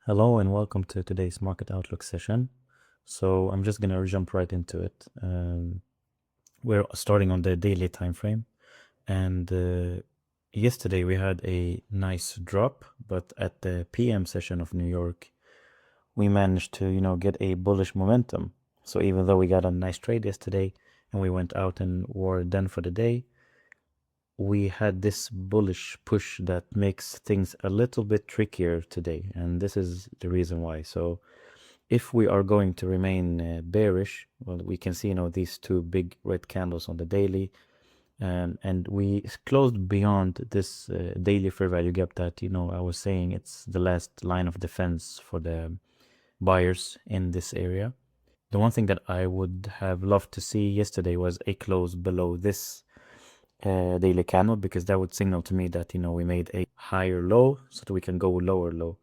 Hello and welcome to today's market outlook session. So I'm just gonna jump right into it. We're starting on the daily time frame, and yesterday we had a nice drop, but at the PM session of New York, we managed to get a bullish momentum. So even though we got a nice trade yesterday and we went out and were done for the day, we had this bullish push that makes things a little bit trickier today, and this is the reason why. So if we are going to remain bearish, well, we can see these two big red candles on the daily, and we closed beyond this daily fair value gap that I was saying it's the last line of defense for the buyers in this area. The one thing that I would have loved to see yesterday was a close below this daily candle, because that would signal to me that we made a higher low so that we can go lower low,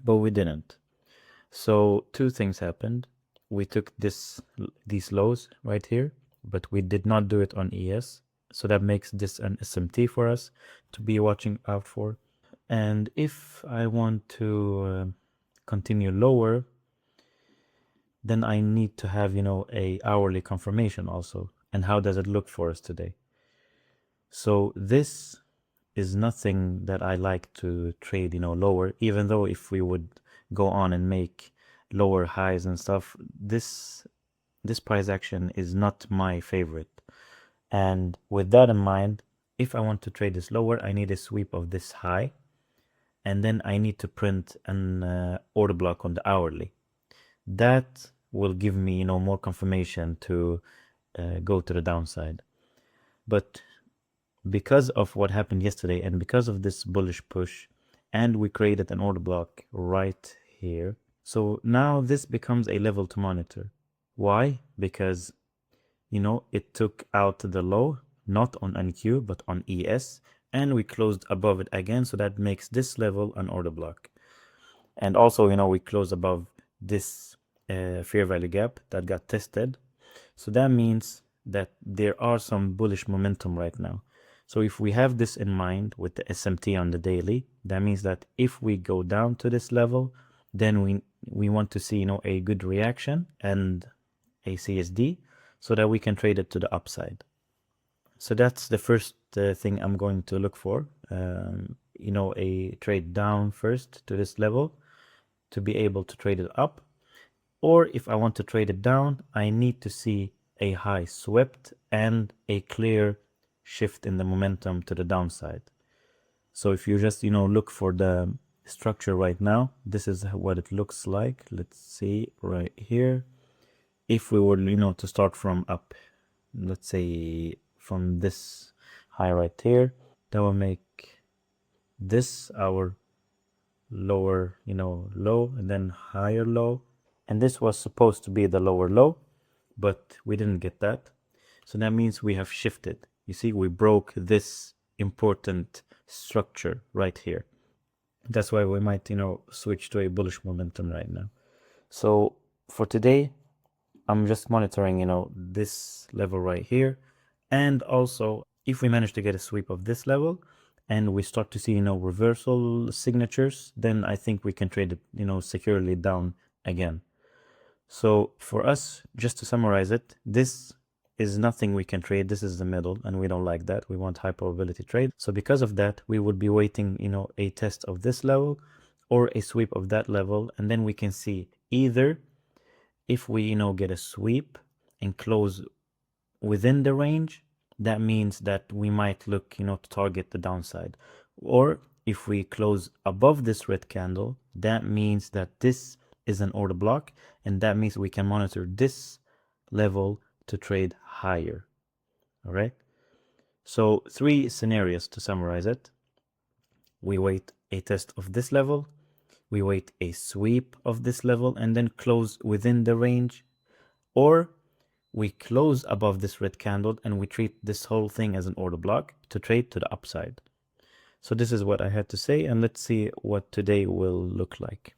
but we didn't. So two things happened. We took these lows right here, but we did not do it on ES. So that makes this an SMT for us to be watching out for. And if I want to continue lower, then I need to have, a hourly confirmation also. And how does it look for us today? So this is nothing that I like to trade, lower, even though if we would go on and make lower highs and stuff, this price action is not my favorite. And with that in mind, if I want to trade this lower, I need a sweep of this high, and then I need to print an order block on the hourly. That will give me more confirmation to go to the downside. But because of what happened yesterday and because of this bullish push, and we created an order block right here, so now this becomes a level to monitor. Why? Because it took out the low, not on NQ but on ES, and we closed above it again, so that makes this level an order block. And also we closed above this fair value gap that got tested, so that means that there are some bullish momentum right now. So if we have this in mind with the SMT on the daily, that means that if we go down to this level, then we want to see a good reaction and a CSD, so that we can trade it to the upside. So that's the first thing I'm going to look for. A trade down first to this level to be able to trade it up. Or if I want to trade it down, I need to see a high swept and a clear shift in the momentum to the downside. So if you just look for the structure right now, this is what it looks like. Let's see right here. If we were to start from up, let's say from this high right here, that will make this our lower low, and then higher low, and this was supposed to be the lower low, but we didn't get that. So that means we have shifted. You see, we broke this important structure right here. That's why we might switch to a bullish momentum right now. So for today, I'm just monitoring this level right here, and also if we manage to get a sweep of this level and we start to see reversal signatures, then I think we can trade it securely down again. So for us, just to summarize it, this is nothing we can trade. This is the middle, and we don't like that. We want high probability trade. So because of that, we would be waiting a test of this level or a sweep of that level, and then we can see either if we get a sweep and close within the range, that means that we might look to target the downside. Or if we close above this red candle, that means that this is an order block, and that means we can monitor this level to trade higher. All right, so three scenarios to summarize it. We wait a test of this level, we wait a sweep of this level and then close within the range, or we close above this red candle and we treat this whole thing as an order block to trade to the upside. So this is what I had to say, and let's see what today will look like.